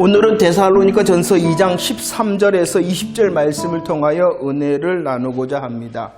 오늘은 데살로니가전서 2장 13절에서 20절 말씀을 통하여 은혜를 나누고자 합니다.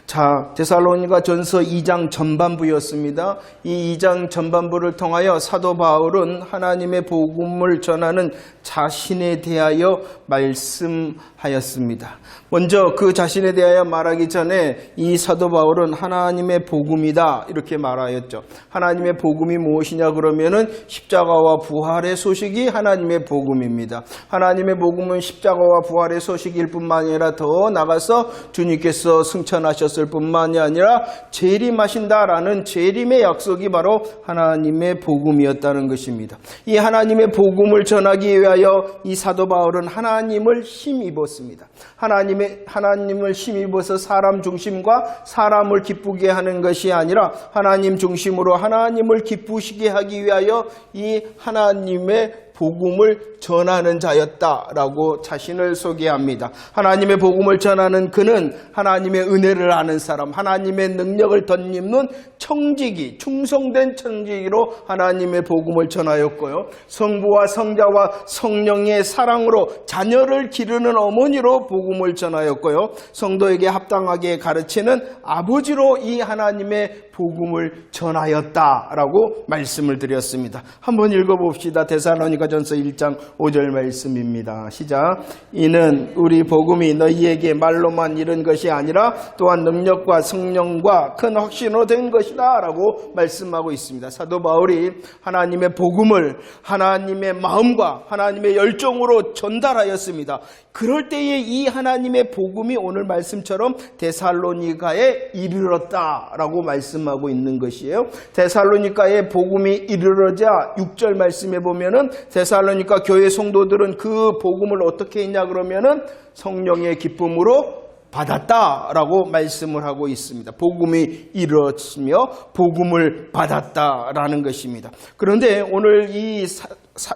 자, 데살로니가전서 2장 전반부였습니다. 이 2장 전반부를 통하여 사도 바울은 하나님의 복음을 전하는 자신에 대하여 말씀하였습니다. 먼저 그 자신에 대하여 말하기 전에 이 사도 바울은 하나님의 복음이다 이렇게 말하였죠. 하나님의 복음이 무엇이냐 그러면은 십자가와 부활의 소식이 하나님의 복음입니다. 하나님의 복음은 십자가와 부활의 소식일 뿐만 아니라 더 나가서 주님께서 승천하셨을 뿐만이 아니라 재림하신다라는 재림의 약속이 바로 하나님의 복음이었다는 것입니다. 이 하나님의 복음을 전하기 위하여 이 사도 바울은 하나님을 힘입었습니다. 하나님을 힘입어서 사람 중심과 사람을 기쁘게 하는 것이 아니라 하나님 중심으로 하나님을 기쁘시게 하기 위하여 이 하나님의 복음을 전하는 자였다라고 자신을 소개합니다. 하나님의 복음을 전하는 그는 하나님의 은혜를 아는 사람, 하나님의 능력을 덧입는 청지기, 충성된 청지기로 하나님의 복음을 전하였고요. 성부와 성자와 성령의 사랑으로 자녀를 기르는 어머니로 복음을 전하였고요. 성도에게 합당하게 가르치는 아버지로 이 하나님의 복음을 전하였다라고 말씀을 드렸습니다. 한번 읽어봅시다. 데살로니가전서 1장 5절 말씀입니다. 시작. 이는 우리 복음이 너희에게 말로만 이른 것이 아니라 또한 능력과 성령과 큰 확신으로 된 것이다 라고 말씀하고 있습니다. 사도 바울이 하나님의 복음을 하나님의 마음과 하나님의 열정으로 전달하였습니다. 그럴 때에 이 하나님의 복음이 오늘 말씀처럼 데살로니가에 이르렀다라고 말씀하고 있는 것이에요. 데살로니가에 복음이 이르러자 6절 말씀에 보면은 데살로니가 교회 성도들은 그 복음을 어떻게 했냐 그러면은 성령의 기쁨으로 받았다라고 말씀을 하고 있습니다. 복음이 이르렀으며 복음을 받았다라는 것입니다. 그런데 오늘 이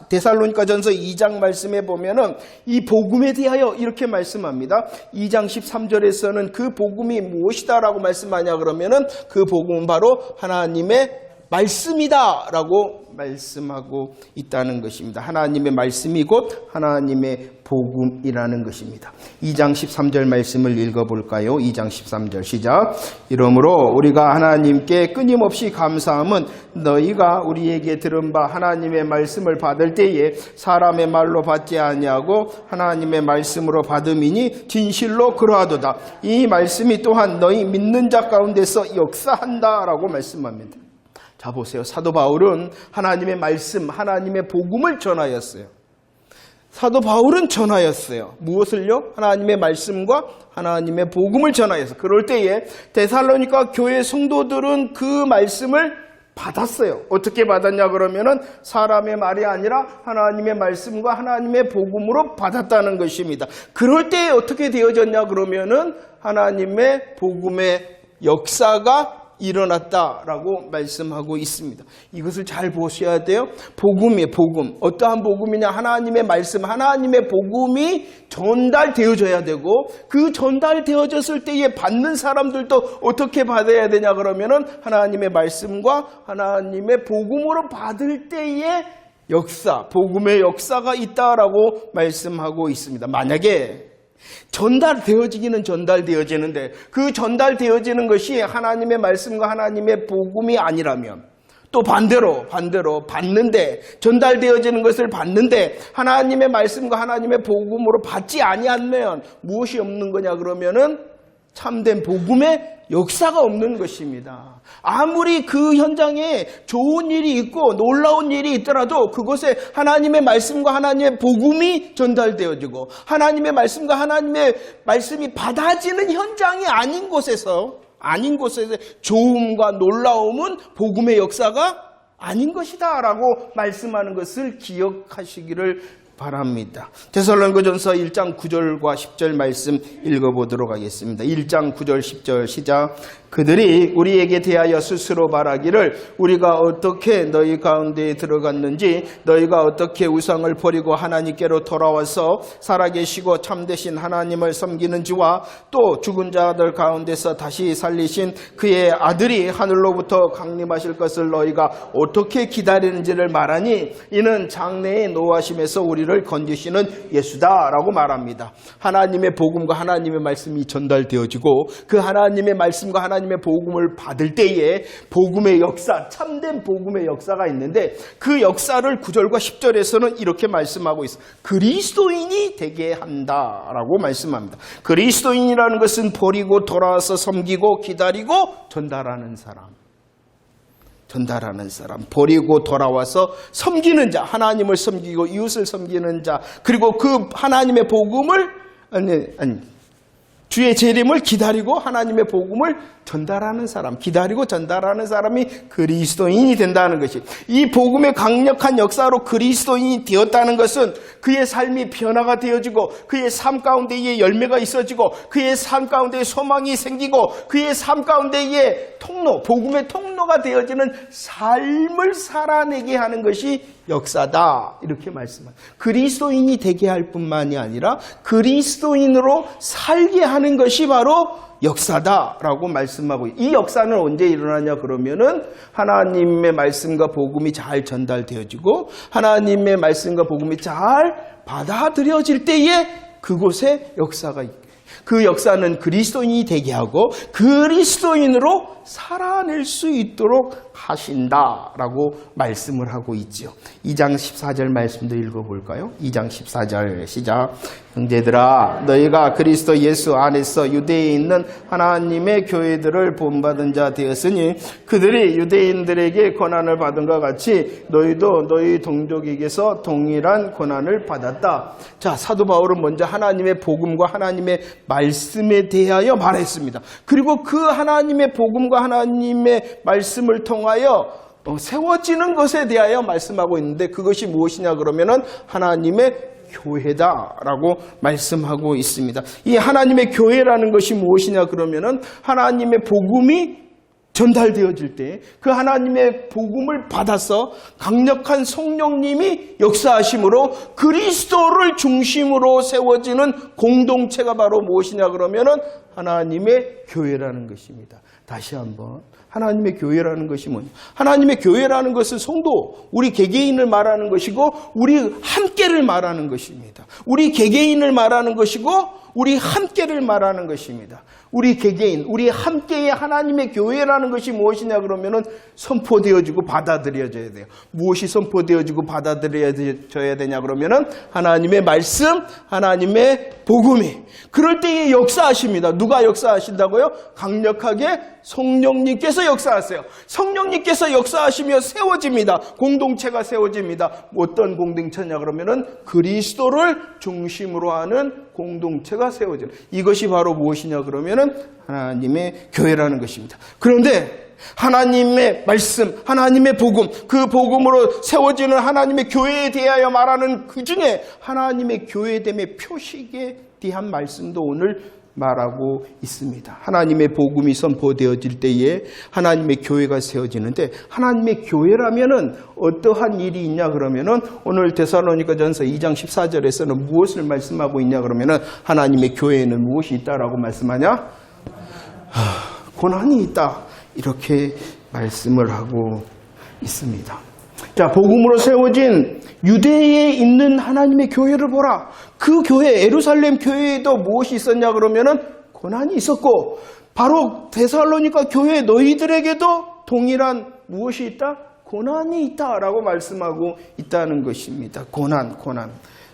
데살로니가전서 2장 말씀에 보면은 이 복음에 대하여 이렇게 말씀합니다. 2장 13절에서는 그 복음이 무엇이다라고 말씀하냐 그러면은 그 복음은 바로 하나님의 말씀이다라고 말씀하고 있다는 것입니다. 하나님의 말씀이 곧 하나님의 복음이라는 것입니다. 2장 13절 말씀을 읽어볼까요? 2장 13절 시작. 이러므로 우리가 하나님께 끊임없이 감사함은 너희가 우리에게 들은 바 하나님의 말씀을 받을 때에 사람의 말로 받지 아니하고 하나님의 말씀으로 받음이니 진실로 그러하도다. 이 말씀이 또한 너희 믿는 자 가운데서 역사한다라고 말씀합니다. 자 보세요. 사도 바울은 하나님의 말씀, 하나님의 복음을 전하였어요. 사도 바울은 전하였어요. 무엇을요? 하나님의 말씀과 하나님의 복음을 전하였어요. 그럴 때에 데살로니가 교회 성도들은 그 말씀을 받았어요. 어떻게 받았냐 그러면은 사람의 말이 아니라 하나님의 말씀과 하나님의 복음으로 받았다는 것입니다. 그럴 때에 어떻게 되어졌냐 그러면은 하나님의 복음의 역사가 일어났다라고 말씀하고 있습니다. 이것을 잘 보셔야 돼요. 복음이에요. 복음. 어떠한 복음이냐? 하나님의 말씀, 하나님의 복음이 전달되어져야 되고 그 전달되어졌을 때에 받는 사람들도 어떻게 받아야 되냐 그러면은 하나님의 말씀과 하나님의 복음으로 받을 때에 역사, 복음의 역사가 있다라고 말씀하고 있습니다. 만약에 전달되어지기는 전달되어지는데 그 전달되어지는 것이 하나님의 말씀과 하나님의 복음이 아니라면 또 반대로 받는데 전달되어지는 것을 받는데 하나님의 말씀과 하나님의 복음으로 받지 아니하면 무엇이 없는 거냐 그러면은 참된 복음의 역사가 없는 것입니다. 아무리 그 현장에 좋은 일이 있고 놀라운 일이 있더라도 그곳에 하나님의 말씀과 하나님의 복음이 전달되어지고 하나님의 말씀과 하나님의 말씀이 받아지는 현장이 아닌 곳에서 좋음과 놀라움은 복음의 역사가 아닌 것이다 라고 말씀하는 것을 기억하시기를 바랍니다. 데살로니가전서 1장 9절과 10절 말씀 읽어보도록 하겠습니다. 1장 9절 10절 시작. 그들이 우리에게 대하여 스스로 말하기를 우리가 어떻게 너희 가운데에 들어갔는지 너희가 어떻게 우상을 버리고 하나님께로 돌아와서 살아계시고 참되신 하나님을 섬기는지와 또 죽은 자들 가운데서 다시 살리신 그의 아들이 하늘로부터 강림하실 것을 너희가 어떻게 기다리는지를 말하니 이는 장래의 노하심에서 우리를 세계를 건지시는 예수다라고 말합니다. 하나님의 복음과 하나님의 말씀이 전달되어지고 그 하나님의 말씀과 하나님의 복음을 받을 때에 복음의 역사, 참된 복음의 역사가 있는데 그 역사를 9절과 10절에서는 이렇게 말씀하고 있어요. 그리스도인이 되게 한다라고 말씀합니다. 그리스도인이라는 것은 버리고 돌아와서 섬기고 기다리고 전달하는 사람. 전달하는 사람, 버리고 돌아와서 섬기는 자, 하나님을 섬기고 이웃을 섬기는 자, 그리고 그 하나님의 복음을 주의 재림을 기다리고 하나님의 복음을 전달하는 사람, 기다리고 전달하는 사람이 그리스도인이 된다는 것이, 이 복음의 강력한 역사로 그리스도인이 되었다는 것은 그의 삶이 변화가 되어지고 그의 삶 가운데에 열매가 있어지고 그의 삶 가운데에 소망이 생기고 그의 삶 가운데에 통로, 복음의 통로가 되어지는 삶을 살아내게 하는 것이 역사다, 이렇게 말씀합니다. 그리스도인이 되게 할 뿐만이 아니라 그리스도인으로 살게 하는 것이 바로 역사다라고 말씀하고, 이 역사는 언제 일어나냐 그러면은 하나님의 말씀과 복음이 잘 전달되어지고 하나님의 말씀과 복음이 잘 받아들여질 때에 그곳에 역사가 있고, 그 역사는 그리스도인이 되게 하고 그리스도인으로 살아낼 수 있도록 하신다라고 말씀을 하고 있죠. 2장 14절 말씀도 읽어볼까요? 2장 14절 시작. 형제들아, 너희가 그리스도 예수 안에서 유대에 있는 하나님의 교회들을 본받은 자 되었으니 그들이 유대인들에게 고난을 받은 것 같이 너희도 너희 동족에게서 동일한 고난을 받았다. 자, 사도 바울은 먼저 하나님의 복음과 하나님의 말씀에 대하여 말했습니다. 그리고 그 하나님의 복음과 하나님의 말씀을 통하여 세워지는 것에 대하여 말씀하고 있는데, 그것이 무엇이냐 그러면은 하나님의 교회다라고 말씀하고 있습니다. 이 하나님의 교회라는 것이 무엇이냐 그러면은 하나님의 복음이 전달되어질 때 그 하나님의 복음을 받아서 강력한 성령님이 역사하심으로 그리스도를 중심으로 세워지는 공동체가 바로 무엇이냐 그러면은 하나님의 교회라는 것입니다. 다시 한번, 하나님의 교회라는 것이 뭐냐? 하나님의 교회라는 것은 성도, 우리 개개인을 말하는 것이고 우리 함께를 말하는 것입니다. 우리 개개인을 말하는 것이고 우리 함께를 말하는 것입니다. 우리 개개인, 우리 함께의 하나님의 교회라는 것이 무엇이냐 그러면은 선포되어지고 받아들여져야 돼요. 무엇이 선포되어지고 받아들여져야 되냐 그러면은 하나님의 말씀, 하나님의 복음이. 그럴 때에 역사하십니다. 누가 역사하신다고요? 강력하게 성령님께서 역사하세요. 성령님께서 역사하시며 세워집니다. 공동체가 세워집니다. 어떤 공동체냐 그러면은 그리스도를 중심으로 하는 공동체가 세워져요. 이것이 바로 무엇이냐 그러면은 하나님의 교회라는 것입니다. 그런데 하나님의 말씀, 하나님의 복음, 그 복음으로 세워지는 하나님의 교회에 대하여 말하는 그 중에 하나님의 교회됨의 표식에 대한 말씀도 오늘 말하고 있습니다. 하나님의 복음이 선포되어질 때에 하나님의 교회가 세워지는데, 하나님의 교회라면은 어떠한 일이 있냐 그러면은 오늘 데살로니가전서 2장 14절에서는 무엇을 말씀하고 있냐 그러면은 하나님의 교회에는 무엇이 있다라고 말씀하냐? 고난이 있다, 이렇게 말씀을 하고 있습니다. 자, 복음으로 세워진 유대에 있는 하나님의 교회를 보라. 그 교회, 예루살렘 교회에도 무엇이 있었냐 그러면은 고난이 있었고, 바로 데살로니가 교회 너희들에게도 동일한 무엇이 있다? 고난이 있다라고 말씀하고 있다는 것입니다. 고난.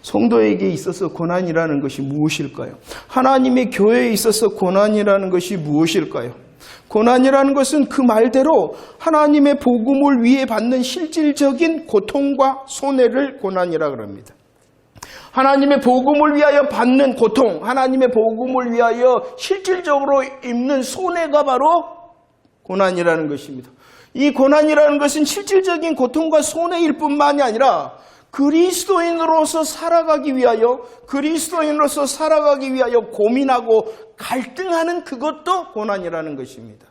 성도에게 있어서 고난이라는 것이 무엇일까요? 하나님의 교회에 있어서 고난이라는 것이 무엇일까요? 고난이라는 것은 그 말대로 하나님의 복음을 위해 받는 실질적인 고통과 손해를 고난이라고 합니다. 하나님의 복음을 위하여 받는 고통, 하나님의 복음을 위하여 실질적으로 입는 손해가 바로 고난이라는 것입니다. 이 고난이라는 것은 실질적인 고통과 손해일 뿐만이 아니라 그리스도인으로서 살아가기 위하여 고민하고 갈등하는 그것도 고난이라는 것입니다.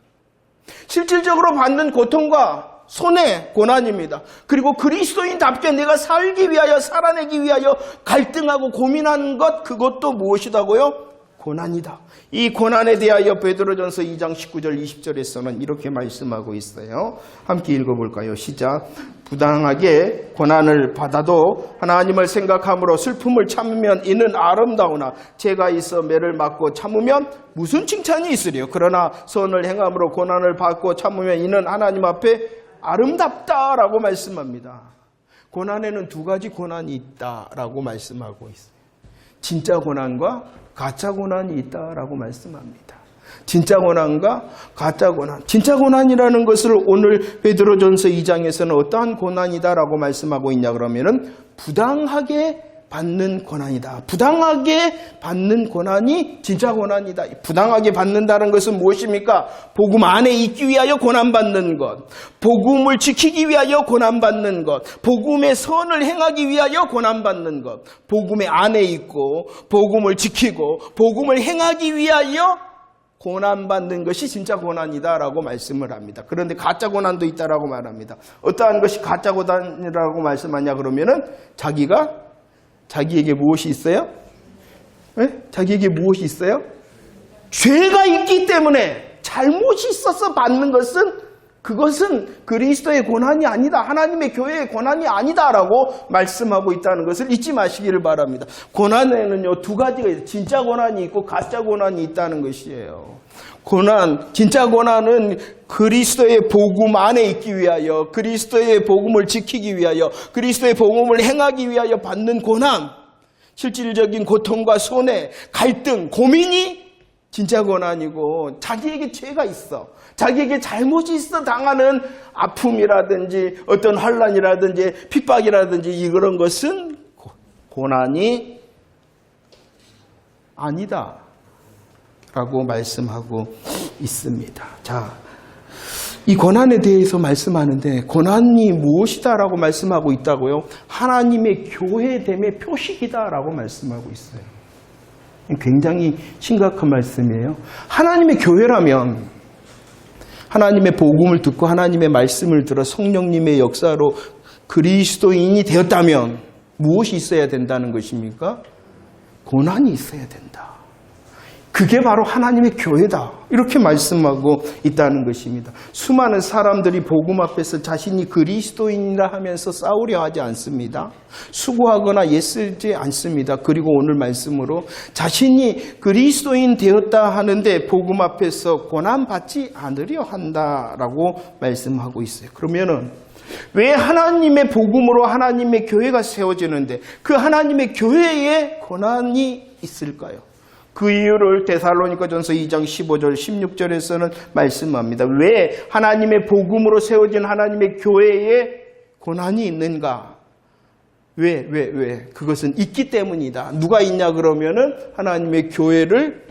실질적으로 받는 고통과 손해, 고난입니다. 그리고 그리스도인답게 내가 살기 위하여, 살아내기 위하여 갈등하고 고민하는 것, 그것도 무엇이다고요? 고난이다. 이 고난에 대하여 베드로전서 2장 19절 20절에서는 이렇게 말씀하고 있어요. 함께 읽어볼까요? 시작. 부당하게 고난을 받아도 하나님을 생각함으로 슬픔을 참으면 이는 아름다우나 죄가 있어 매를 맞고 참으면 무슨 칭찬이 있으리요. 그러나 선을 행함으로 고난을 받고 참으면 이는 하나님 앞에 아름답다라고 말씀합니다. 고난에는 두 가지 고난이 있다라고 말씀하고 있어요. 진짜 고난과 가짜 고난이 있다라고 말씀합니다. 진짜 고난과 가짜 고난. 진짜 고난이라는 것을 오늘 베드로전서 2장에서는 어떠한 고난이다라고 말씀하고 있냐 그러면은 부당하게 받는 고난이다. 부당하게 받는 고난이 진짜 고난이다. 부당하게 받는다는 것은 무엇입니까? 복음 안에 있기 위하여 고난받는 것, 복음을 지키기 위하여 고난받는 것, 복음의 선을 행하기 위하여 고난받는 것, 복음의 안에 있고 복음을 지키고 복음을 행하기 위하여 고난받는 것이 진짜 고난이다라고 말씀을 합니다. 그런데 가짜 고난도 있다라고 말합니다. 어떠한 것이 가짜 고난이라고 말씀하냐 그러면은 자기에게 무엇이 있어요? 네? 자기에게 무엇이 있어요? 죄가 있기 때문에 잘못이 있어서 받는 그것은 그리스도의 고난이 아니다. 하나님의 교회의 고난이 아니다라고 말씀하고 있다는 것을 잊지 마시기를 바랍니다. 고난에는요, 두 가지가 있어요. 진짜 고난이 있고 가짜 고난이 있다는 것이에요. 진짜 고난은 그리스도의 복음 안에 있기 위하여, 그리스도의 복음을 지키기 위하여, 그리스도의 복음을 행하기 위하여 받는 고난, 실질적인 고통과 손해, 갈등, 고민이 진짜 고난이고, 자기에게 죄가 있어, 자기에게 잘못이 있어 당하는 아픔이라든지 어떤 환난이라든지 핍박이라든지 그런 것은 고난이 아니다 라고 말씀하고 있습니다. 자, 이 고난에 대해서 말씀하는데 고난이 무엇이다라고 말씀하고 있다고요? 하나님의 교회됨의 표식이다라고 말씀하고 있어요. 굉장히 심각한 말씀이에요. 하나님의 교회라면 하나님의 복음을 듣고 하나님의 말씀을 들어 성령님의 역사로 그리스도인이 되었다면 무엇이 있어야 된다는 것입니까? 고난이 있어야 된다. 그게 바로 하나님의 교회다. 이렇게 말씀하고 있다는 것입니다. 수많은 사람들이 복음 앞에서 자신이 그리스도인이라 하면서 싸우려 하지 않습니다. 수고하거나 애쓰지 않습니다. 그리고 오늘 말씀으로 자신이 그리스도인 되었다 하는데 복음 앞에서 고난받지 않으려 한다라고 말씀하고 있어요. 그러면은 왜 하나님의 복음으로 하나님의 교회가 세워지는데 그 하나님의 교회에 고난이 있을까요? 그 이유를 데살로니가전서 2장 15절 16절에서는 말씀합니다. 왜 하나님의 복음으로 세워진 하나님의 교회에 고난이 있는가? 왜? 그것은 있기 때문이다. 누가 있냐 그러면은 하나님의 교회를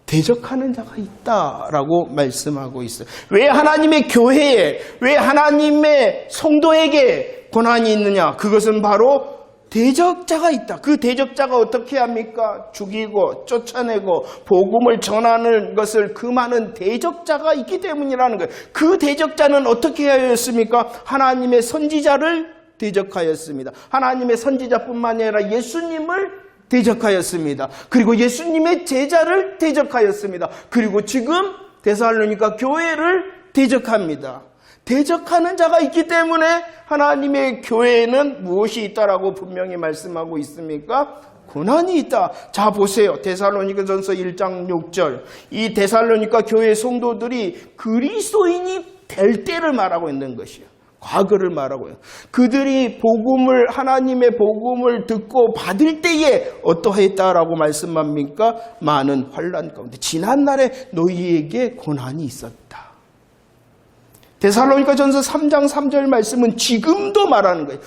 대적하는 자가 있다라고 말씀하고 있어요. 왜 하나님의 교회에, 왜 하나님의 성도에게 고난이 있느냐? 그것은 바로 대적자가 있다. 그 대적자가 어떻게 합니까? 죽이고 쫓아내고 복음을 전하는 것을 금하는 대적자가 있기 때문이라는 거예요. 그 대적자는 어떻게 하였습니까? 하나님의 선지자를 대적하였습니다. 하나님의 선지자뿐만 아니라 예수님을 대적하였습니다. 그리고 예수님의 제자를 대적하였습니다. 그리고 지금 데살로니가 교회를 대적합니다. 대적하는 자가 있기 때문에 하나님의 교회에는 무엇이 있다라고 분명히 말씀하고 있습니까? 고난이 있다. 자, 보세요. 데살로니가전서 1장 6절. 이 데살로니가 교회 성도들이 그리스도인이 될 때를 말하고 있는 것이에요. 과거를 말하고요. 그들이 하나님의 복음을 듣고 받을 때에 어떠했다라고 말씀합니까? 많은 환난 가운데 지난날에 너희에게 고난이 있었다. 데살로니가전서 3장 3절 말씀은 지금도 말하는 거예요.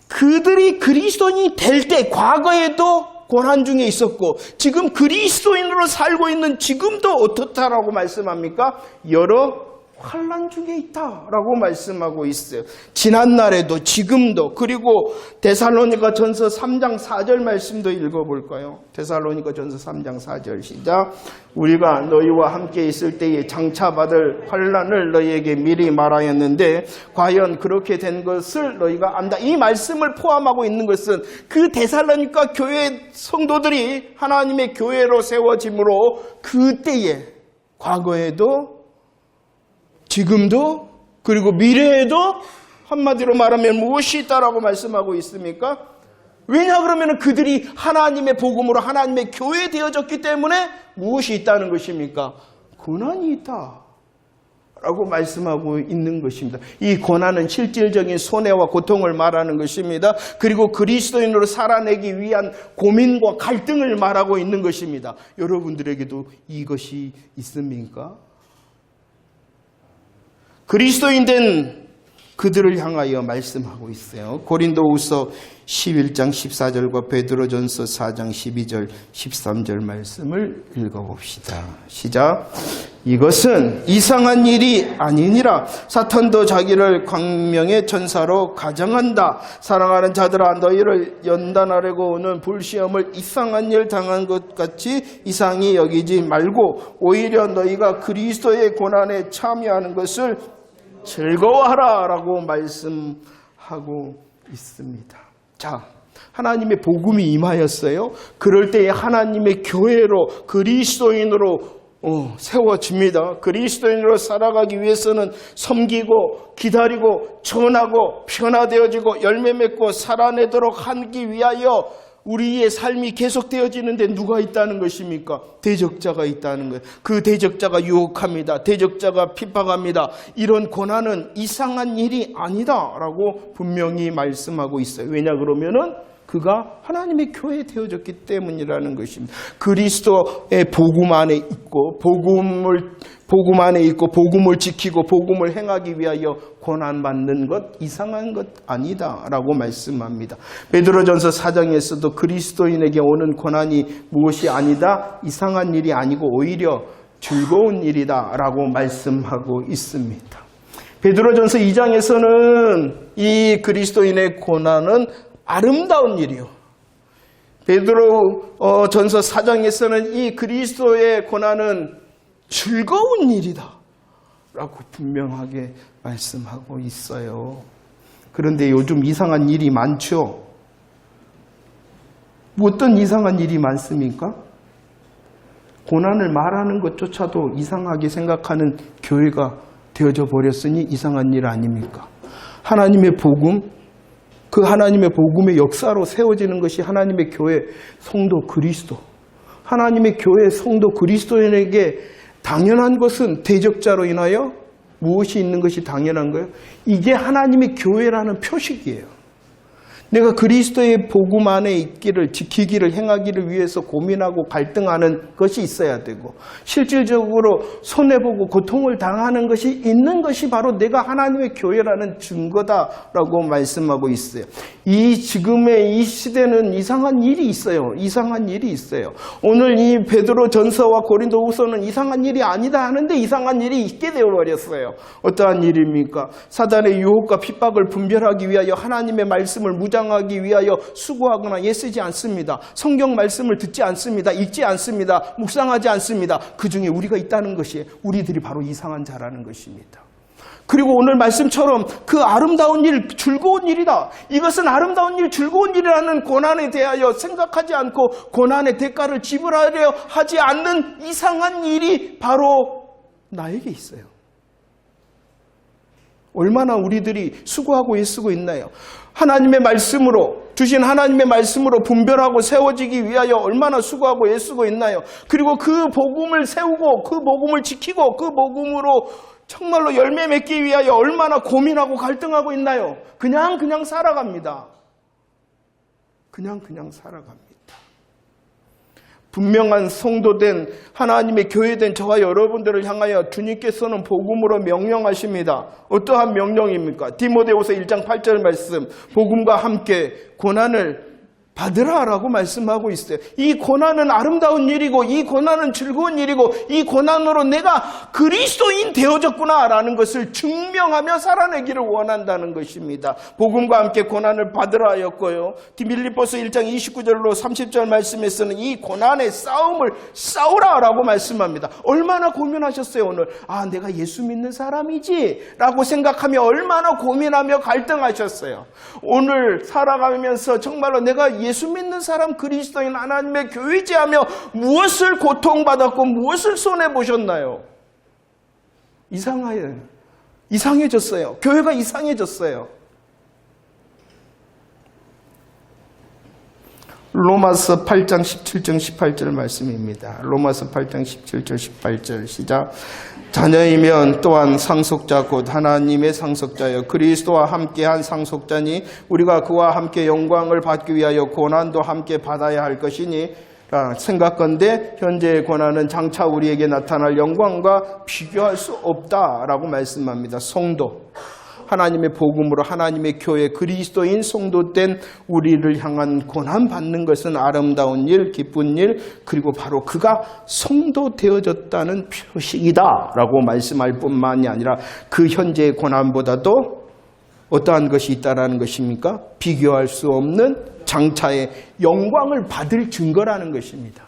그들이 그리스도인이 될 때 과거에도 고난 중에 있었고 지금 그리스도인으로 살고 있는 지금도 어떻다라고 말씀합니까? 여러 환난 중에 있다라고 말씀하고 있어요. 지난날에도 지금도. 그리고 데살로니가 전서 3장 4절 말씀도 읽어볼까요? 데살로니가 전서 3장 4절 시작. 우리가 너희와 함께 있을 때에 장차 받을 환난을 너희에게 미리 말하였는데 과연 그렇게 된 것을 너희가 안다. 이 말씀을 포함하고 있는 것은 그 데살로니가 교회 성도들이 하나님의 교회로 세워짐으로 그때에 과거에도 지금도 그리고 미래에도 한마디로 말하면 무엇이 있다라고 말씀하고 있습니까? 왜냐 그러면 그들이 하나님의 복음으로 하나님의 교회 되어졌기 때문에 무엇이 있다는 것입니까? 고난이 있다라고 말씀하고 있는 것입니다. 이 고난은 실질적인 손해와 고통을 말하는 것입니다. 그리고 그리스도인으로 살아내기 위한 고민과 갈등을 말하고 있는 것입니다. 여러분들에게도 이것이 있습니까? 그리스도인 된 그들을 향하여 말씀하고 있어요. 고린도후서 11장 14절과 베드로전서 4장 12절 13절 말씀을 읽어봅시다. 시작. 이것은 이상한 일이 아니니라. 사탄도 자기를 광명의 천사로 가정한다. 사랑하는 자들아, 너희를 연단하려고 오는 불시험을 이상한 일 당한 것 같이 이상히 여기지 말고 오히려 너희가 그리스도의 고난에 참여하는 것을 즐거워하라 라고 말씀하고 있습니다. 자, 하나님의 복음이 임하였어요. 그럴 때에 하나님의 교회로 그리스도인으로 세워집니다. 그리스도인으로 살아가기 위해서는 섬기고 기다리고 전하고 변화되어지고 열매 맺고 살아내도록 하기 위하여 우리의 삶이 계속되어지는데 누가 있다는 것입니까? 대적자가 있다는 거예요. 그 대적자가 유혹합니다. 대적자가 핍박합니다. 이런 고난은 이상한 일이 아니다라고 분명히 말씀하고 있어요. 왜냐 그러면은 그가 하나님의 교회 되어졌기 때문이라는 것입니다. 그리스도의 복음 안에 있고 복음 안에 있고 복음을 지키고 복음을 행하기 위하여 고난받는 것 이상한 것 아니다라고 말씀합니다. 베드로전서 4장에서도 그리스도인에게 오는 고난이 무엇이 아니다, 이상한 일이 아니고 오히려 즐거운 일이다라고 말씀하고 있습니다. 베드로전서 2장에서는 이 그리스도인의 고난은 아름다운 일이요. 베드로 전서 4장에서는 이 그리스도의 고난은 즐거운 일이다 라고 분명하게 말씀하고 있어요. 그런데 요즘 이상한 일이 많죠. 어떤 이상한 일이 많습니까? 고난을 말하는 것조차도 이상하게 생각하는 교회가 되어져 버렸으니 이상한 일 아닙니까? 하나님의 복음, 그 하나님의 복음의 역사로 세워지는 것이 하나님의 교회 성도 그리스도, 하나님의 교회 성도 그리스도인에게 당연한 것은 대적자로 인하여 무엇이 있는 것이 당연한 거예요? 이게 하나님의 교회라는 표식이에요. 내가 그리스도의 복음 안에 있기를, 지키기를, 행하기를 위해서 고민하고 갈등하는 것이 있어야 되고 실질적으로 손해보고 고통을 당하는 것이 있는 것이 바로 내가 하나님의 교회라는 증거다라고 말씀하고 있어요. 지금의 이 시대는 이상한 일이 있어요. 이상한 일이 있어요. 오늘 이 베드로 전서와 고린도 후서는 이상한 일이 아니다 하는데 이상한 일이 있게 되어버렸어요. 어떠한 일입니까? 사단의 유혹과 핍박을 분별하기 위하여 하나님의 말씀을 무장하기 위하여 수고하거나 애쓰지 않습니다. 성경 말씀을 듣지 않습니다. 읽지 않습니다. 묵상하지 않습니다. 그 중에 우리가 있다는 것이 우리들이 바로 이상한 자라는 것입니다. 그리고 오늘 말씀처럼 그 아름다운 일, 즐거운 일이다. 이것은 아름다운 일, 즐거운 일이라는 고난에 대하여 생각하지 않고 고난의 대가를 지불하려 하지 않는 이상한 일이 바로 나에게 있어요. 얼마나 우리들이 수고하고 애쓰고 있나요? 하나님의 말씀으로, 주신 하나님의 말씀으로 분별하고 세워지기 위하여 얼마나 수고하고 애쓰고 있나요? 그리고 그 복음을 세우고 그 복음을 지키고 그 복음으로 정말로 열매 맺기 위하여 얼마나 고민하고 갈등하고 있나요? 그냥 살아갑니다. 그냥 살아갑니다. 분명한 성도된 하나님의 교회된 저와 여러분들을 향하여 주님께서는 복음으로 명령하십니다. 어떠한 명령입니까? 디모데후서 1장 8절 말씀, 복음과 함께 고난을 받으라라고 말씀하고 있어요. 이 고난은 아름다운 일이고 이 고난은 즐거운 일이고 이 고난으로 내가 그리스도인 되어졌구나라는 것을 증명하며 살아내기를 원한다는 것입니다. 복음과 함께 고난을 받으라 하였고요. 빌립보서 1장 29절로 30절 말씀에서는 이 고난의 싸움을 싸우라라고 말씀합니다. 얼마나 고민하셨어요 오늘. 아, 내가 예수 믿는 사람이지 라고 생각하며 얼마나 고민하며 갈등하셨어요. 오늘 살아가면서 정말로 내가 예수 믿는 사람, 그리스도인 하나님의 교회지하며 무엇을 고통받았고 무엇을 손해보셨나요? 이상해졌어요. 교회가 이상해졌어요. 로마서 8장 17절 18절 말씀입니다. 로마서 8장 17절 18절 시작. 자녀이면 또한 상속자 곧 하나님의 상속자여 그리스도와 함께한 상속자니 우리가 그와 함께 영광을 받기 위하여 고난도 함께 받아야 할 것이니 생각건대 현재의 고난은 장차 우리에게 나타날 영광과 비교할 수 없다라고 말씀합니다. 성도, 하나님의 복음으로 하나님의 교회 그리스도인 성도된 우리를 향한 고난 받는 것은 아름다운 일, 기쁜 일, 그리고 바로 그가 성도 되어졌다는 표식이다라고 말씀할 뿐만이 아니라 그 현재의 고난보다도 어떠한 것이 있다라는 것입니까? 비교할 수 없는 장차의 영광을 받을 증거라는 것입니다.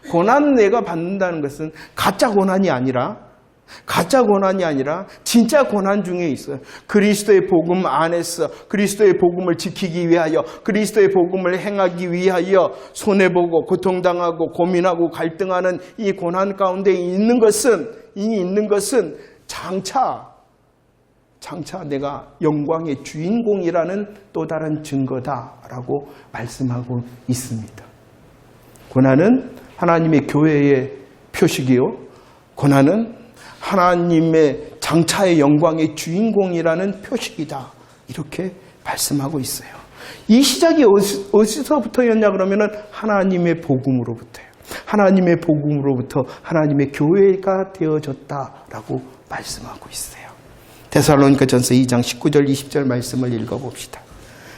고난 내가 받는다는 것은 가짜 고난이 아니라 진짜 고난 중에 있어요. 그리스도의 복음 안에서 그리스도의 복음을 지키기 위하여 그리스도의 복음을 행하기 위하여 손해보고 고통당하고 고민하고 갈등하는 이 고난 가운데 있는 것은 장차 내가 영광의 주인공이라는 또 다른 증거다라고 말씀하고 있습니다. 고난은 하나님의 교회의 표식이요. 고난은 하나님의 장차의 영광의 주인공이라는 표식이다. 이렇게 말씀하고 있어요. 이 시작이 어디서부터였냐 그러면은 하나님의 복음으로부터예요. 하나님의 복음으로부터 하나님의 교회가 되어졌다라고 말씀하고 있어요. 데살로니가전서 2장 19절 20절 말씀을 읽어봅시다.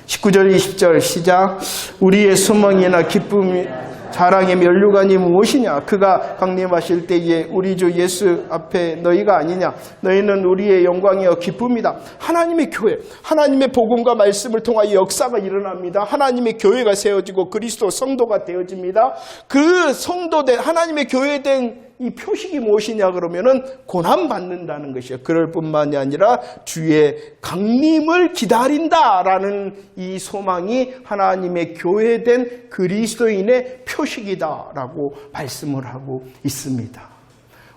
19절 20절 시작. 우리의 소망이나 기쁨이 자랑의 면류관이 무엇이냐? 그가 강림하실 때에 우리 주 예수 앞에 너희가 아니냐? 너희는 우리의 영광이여 기쁨이다. 하나님의 교회, 하나님의 복음과 말씀을 통하여 역사가 일어납니다. 하나님의 교회가 세워지고 그리스도 성도가 되어집니다. 그 성도된 하나님의 교회된 이 표식이 무엇이냐 그러면은 고난 받는다는 것이에요. 그럴 뿐만이 아니라 주의 강림을 기다린다라는 이 소망이 하나님의 교회된 그리스도인의 표식이다라고 말씀을 하고 있습니다.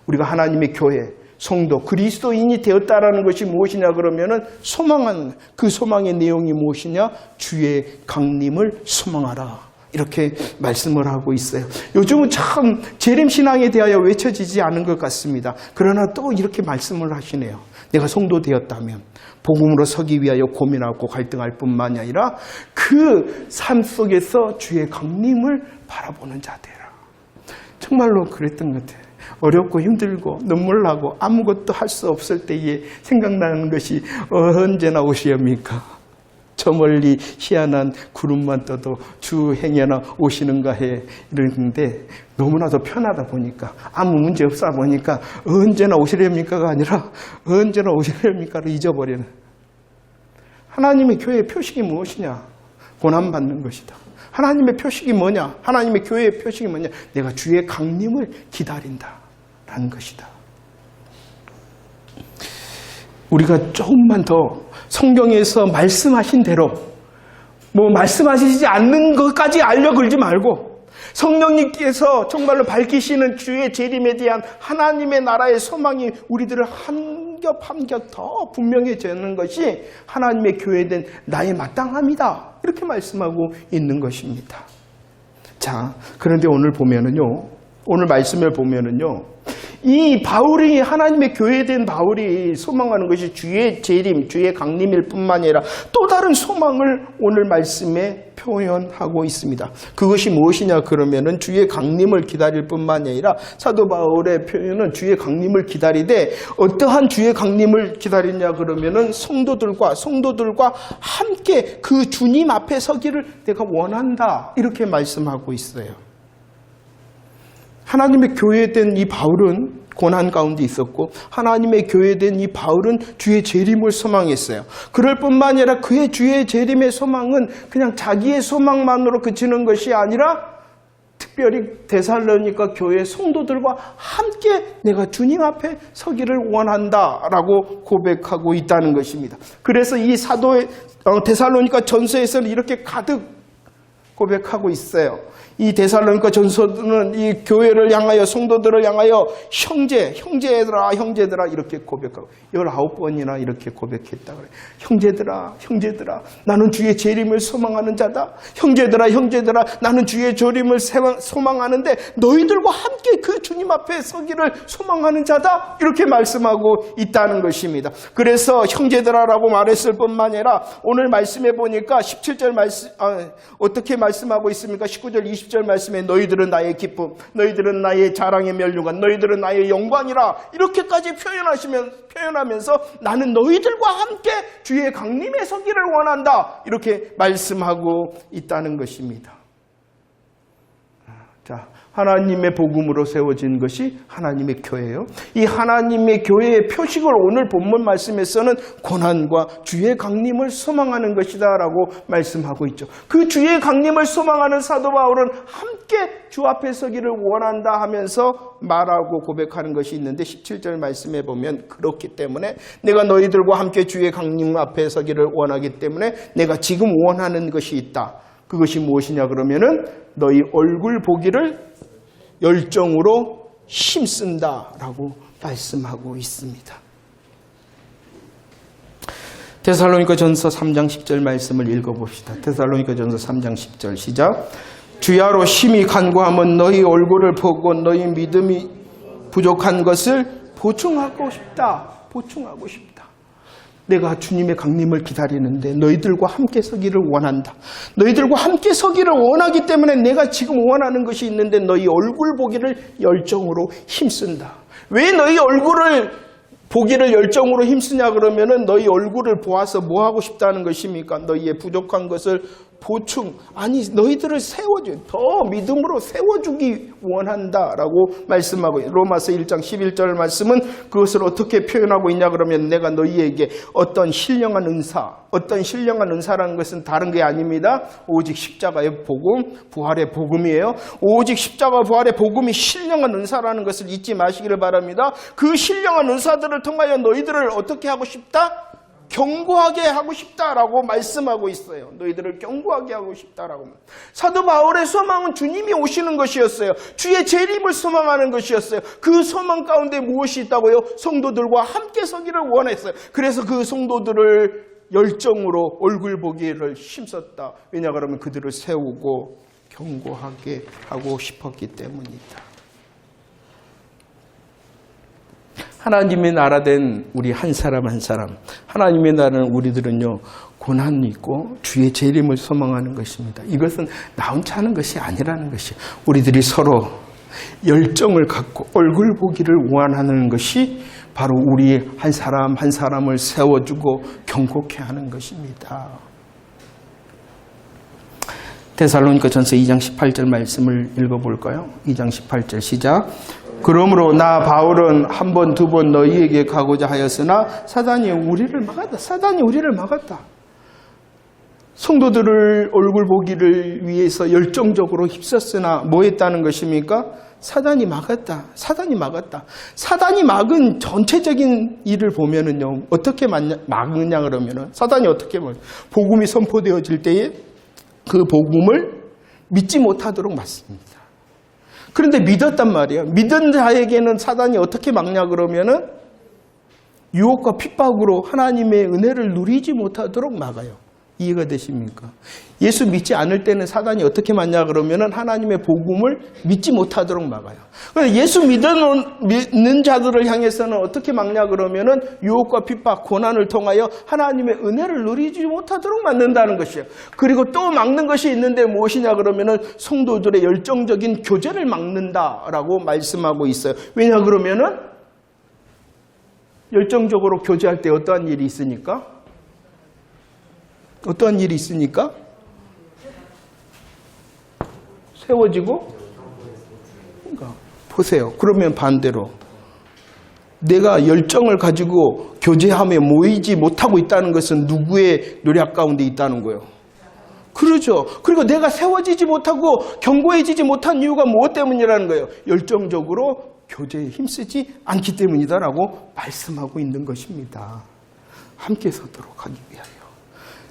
우리가 하나님의 교회, 성도, 그리스도인이 되었다라는 것이 무엇이냐 그러면은 소망하는 그 소망의 내용이 무엇이냐? 주의 강림을 소망하라. 이렇게 말씀을 하고 있어요. 요즘은 참 재림신앙에 대하여 외쳐지지 않은 것 같습니다. 그러나 또 이렇게 말씀을 하시네요. 내가 성도 되었다면 복음으로 서기 위하여 고민하고 갈등할 뿐만이 아니라 그 삶 속에서 주의 강림을 바라보는 자 되라. 정말로 그랬던 것 같아요. 어렵고 힘들고 눈물 나고 아무것도 할 수 없을 때에 생각나는 것이 언제나 오시옵니까? 저 멀리 희한한 구름만 떠도 주 행여나 오시는가 해 이러는데 너무나도 편하다 보니까 아무 문제 없어 보니까 언제나 오시렵니까가 아니라 언제나 오시렵니까를 잊어버리는 하나님의 교회의 표식이 무엇이냐? 고난받는 것이다. 하나님의 표식이 뭐냐? 하나님의 교회의 표식이 뭐냐? 내가 주의 강림을 기다린다라는 것이다. 우리가 조금만 더 성경에서 말씀하신 대로 말씀하시지 않는 것까지 알려 걸지 말고 성령님께서 정말로 밝히시는 주의 재림에 대한 하나님의 나라의 소망이 우리들을 한 겹 더 분명해지는 것이 하나님의 교회된 나의 마땅함이다. 이렇게 말씀하고 있는 것입니다. 자, 그런데 오늘 말씀을 보면은요, 이 바울이 하나님의 교회된 바울이 소망하는 것이 주의 재림, 주의 강림일 뿐만 아니라 또 다른 소망을 오늘 말씀에 표현하고 있습니다. 그것이 무엇이냐 그러면은 주의 강림을 기다릴 뿐만 아니라 사도 바울의 표현은 주의 강림을 기다리되 어떠한 주의 강림을 기다리냐 그러면은 성도들과 함께 그 주님 앞에 서기를 내가 원한다 이렇게 말씀하고 있어요. 하나님의 교회된 이 바울은 고난 가운데 있었고 하나님의 교회된 이 바울은 주의 재림을 소망했어요. 그럴 뿐만 아니라 그의 주의 재림의 소망은 그냥 자기의 소망만으로 그치는 것이 아니라 특별히 데살로니가 교회 성도들과 함께 내가 주님 앞에 서기를 원한다라고 고백하고 있다는 것입니다. 그래서 이 사도의 데살로니가 전서에서는 이렇게 가득 고백하고 있어요. 이 데살로니가 전서는 이 교회를 향하여 성도들을 향하여 형제들아 이렇게 고백하고 19번이나 이렇게 고백했다 그래요. 형제들아 나는 주의 재림을 소망하는 자다. 형제들아 나는 주의 재림을 소망하는데 너희들과 함께 그 주님 앞에 서기를 소망하는 자다. 이렇게 말씀하고 있다는 것입니다. 그래서 형제들아라고 말했을 뿐만 아니라 오늘 말씀해 보니까 17절 말씀 어떻게 말씀하고 있습니까? 19절 20절 말씀에 너희들은 나의 기쁨, 너희들은 나의 자랑의 면류관, 너희들은 나의 영광이라 이렇게까지 표현하면서 나는 너희들과 함께 주의 강림에 서기를 원한다 이렇게 말씀하고 있다는 것입니다. 자, 하나님의 복음으로 세워진 것이 하나님의 교회예요. 이 하나님의 교회의 표식을 오늘 본문 말씀에서는 고난과 주의 강림을 소망하는 것이다 라고 말씀하고 있죠. 그 주의 강림을 소망하는 사도 바울은 함께 주 앞에 서기를 원한다 하면서 말하고 고백하는 것이 있는데 17절 말씀에 보면 그렇기 때문에 내가 너희들과 함께 주의 강림 앞에 서기를 원하기 때문에 내가 지금 원하는 것이 있다. 그것이 무엇이냐 그러면은 너희 얼굴 보기를 열정으로 힘쓴다라고 말씀하고 있습니다. 데살로니가 전서 3장 10절 말씀을 읽어봅시다. 데살로니가 전서 3장 10절 시작. 주야로 심히 간구하면 너희 얼굴을 보고 너희 믿음이 부족한 것을 보충하고 싶다. 내가 주님의 강림을 기다리는데 너희들과 함께 서기를 원한다. 너희들과 함께 서기를 원하기 때문에 내가 지금 원하는 것이 있는데 너희 얼굴 보기를 열정으로 힘쓴다. 왜 너희 얼굴을 보기를 열정으로 힘쓰냐 그러면은 너희 얼굴을 보아서 뭐 하고 싶다는 것입니까? 너희의 부족한 것을 보충, 너희들을 더 믿음으로 세워주기 원한다라고 말씀하고 로마서 1장 11절 말씀은 그것을 어떻게 표현하고 있냐 그러면 내가 너희에게 어떤 신령한 은사라는 것은 다른 게 아닙니다. 오직 십자가의 복음, 부활의 복음이에요. 오직 십자가 부활의 복음이 신령한 은사라는 것을 잊지 마시기를 바랍니다. 그 신령한 은사들을 통하여 너희들을 어떻게 하고 싶다? 견고하게 하고 싶다라고 말씀하고 있어요. 너희들을 견고하게 하고 싶다라고. 사도 바울의 소망은 주님이 오시는 것이었어요. 주의 재림을 소망하는 것이었어요. 그 소망 가운데 무엇이 있다고요? 성도들과 함께 서기를 원했어요. 그래서 그 성도들을 열정으로 얼굴 보기를 힘썼다. 왜냐 그러면 그들을 세우고 견고하게 하고 싶었기 때문이다. 하나님의 나라된 우리 한 사람 한 사람, 하나님의 나라는 우리들은요 고난이 있고 주의 재림을 소망하는 것입니다. 이것은 나 혼자 하는 것이 아니라는 것이 우리들이 서로 열정을 갖고 얼굴 보기를 원하는 것이 바로 우리 한 사람 한 사람을 세워주고 견고케 하는 것입니다. 데살로니가 전서 2장 18절 말씀을 읽어볼까요? 2장 18절 시작. 그러므로 나 바울은 한 번, 두 번 너희에게 가고자 하였으나 사단이 우리를 막았다. 성도들을 얼굴 보기를 위해서 열정적으로 힘썼으나 뭐 했다는 것입니까? 사단이 막았다. 사단이 막은 전체적인 일을 보면은요, 어떻게 막느냐 그러면은, 사단이 어떻게 막느냐. 복음이 선포되어질 때에 그 복음을 믿지 못하도록 막습니다. 그런데 믿었단 말이에요. 믿은 자에게는 사단이 어떻게 막냐 그러면은 유혹과 핍박으로 하나님의 은혜를 누리지 못하도록 막아요. 이해가 되십니까? 예수 믿지 않을 때는 사단이 어떻게 막냐 그러면은 하나님의 복음을 믿지 못하도록 막아요. 그런데 예수 믿는 자들을 향해서는 어떻게 막냐 그러면은 유혹과 핍박, 고난을 통하여 하나님의 은혜를 누리지 못하도록 막는다는 것이에요. 그리고 또 막는 것이 있는데 무엇이냐 그러면은 성도들의 열정적인 교제를 막는다라고 말씀하고 있어요. 왜냐 그러면은 열정적으로 교제할 때 어떠한 일이 있으니까? 어떠한 일이 있으니까? 세워지고? 그러니까 보세요. 그러면 반대로 내가 열정을 가지고 교제함에 모이지 못하고 있다는 것은 누구의 노력 가운데 있다는 거예요? 그러죠. 그리고 내가 세워지지 못하고 견고해지지 못한 이유가 무엇 때문이라는 거예요? 열정적으로 교제에 힘쓰지 않기 때문이다라고 말씀하고 있는 것입니다. 함께 서도록 하기 위하여.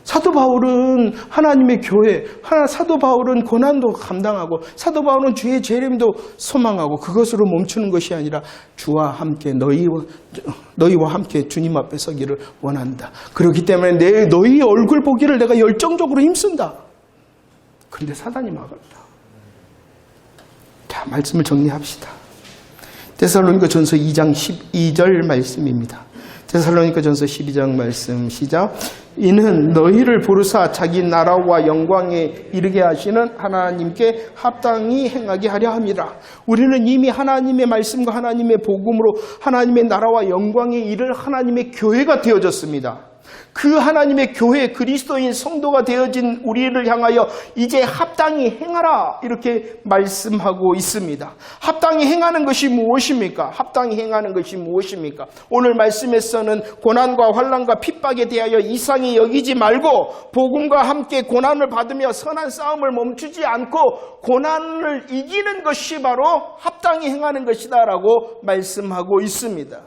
사도 바울은 하나님의 교회, 사도 바울은 고난도 감당하고 사도 바울은 주의 재림도 소망하고 그것으로 멈추는 것이 아니라 주와 함께 너희와 함께 주님 앞에 서기를 원한다. 그렇기 때문에 너희 얼굴 보기를 내가 열정적으로 힘쓴다. 그런데 사단이 막았다. 자, 말씀을 정리합시다. 데살로니가 전서 2장 12절 말씀입니다. 데살로니가 전서 12장 말씀 시작. 이는 너희를 부르사 자기 나라와 영광에 이르게 하시는 하나님께 합당히 행하게 하려 함이라. 우리는 이미 하나님의 말씀과 하나님의 복음으로 하나님의 나라와 영광에 이를 하나님의 교회가 되어졌습니다. 그 하나님의 교회 그리스도인 성도가 되어진 우리를 향하여 이제 합당히 행하라 이렇게 말씀하고 있습니다. 합당히 행하는 것이 무엇입니까? 합당히 행하는 것이 무엇입니까? 오늘 말씀에서는 고난과 환난과 핍박에 대하여 이상히 여기지 말고 복음과 함께 고난을 받으며 선한 싸움을 멈추지 않고 고난을 이기는 것이 바로 합당히 행하는 것이다 라고 말씀하고 있습니다.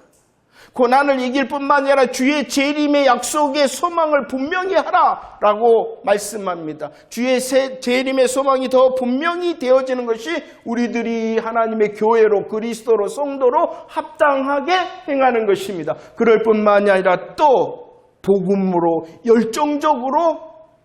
고난을 이길 뿐만 아니라 주의 재림의 약속의 소망을 분명히 하라라고 말씀합니다. 주의 재림의 소망이 더 분명히 되어지는 것이 우리들이 하나님의 교회로 그리스도로 성도로 합당하게 행하는 것입니다. 그럴 뿐만이 아니라 또 복음으로 열정적으로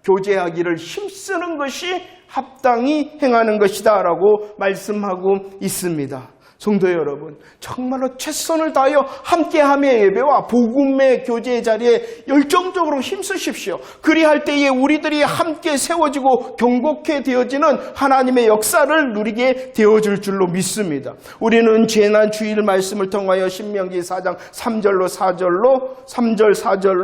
교제하기를 힘쓰는 것이 합당히 행하는 것이다 라고 말씀하고 있습니다. 성도 여러분, 정말로 최선을 다하여 함께함의 예배와 복음의 교제의 자리에 열정적으로 힘쓰십시오. 그리할 때에 우리들이 함께 세워지고 경고케 되어지는 하나님의 역사를 누리게 되어질 줄로 믿습니다. 우리는 지난 주일 말씀을 통하여 신명기 4장 3절 4절로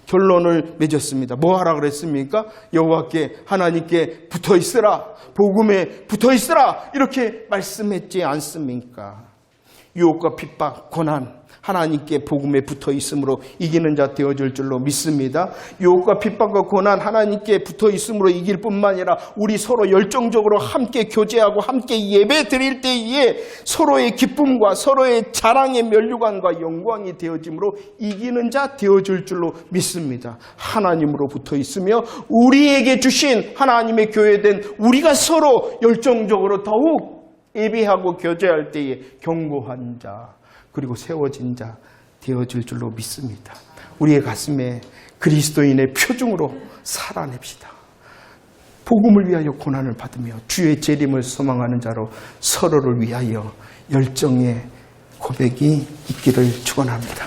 결론을 맺었습니다. 뭐 하라 그랬습니까? 여호와께 하나님께 붙어 있으라, 복음에 붙어 있으라 이렇게 말씀했지 않습니까? 유혹과 핍박, 고난 하나님께 복음에 붙어 있음으로 이기는 자 되어질 줄로 믿습니다. 유혹과 핍박과 고난 하나님께 붙어 있음으로 이길 뿐만 아니라 우리 서로 열정적으로 함께 교제하고 함께 예배 드릴 때에 서로의 기쁨과 서로의 자랑의 면류관과 영광이 되어짐으로 이기는 자 되어질 줄로 믿습니다. 하나님으로 붙어 있으며 우리에게 주신 하나님의 교회된 우리가 서로 열정적으로 더욱 예배하고 교제할 때에 견고한 자 그리고 세워진 자 되어질 줄로 믿습니다. 우리의 가슴에 그리스도인의 표중으로 살아냅시다. 복음을 위하여 고난을 받으며 주의 재림을 소망하는 자로 서로를 위하여 열정의 고백이 있기를 축원합니다.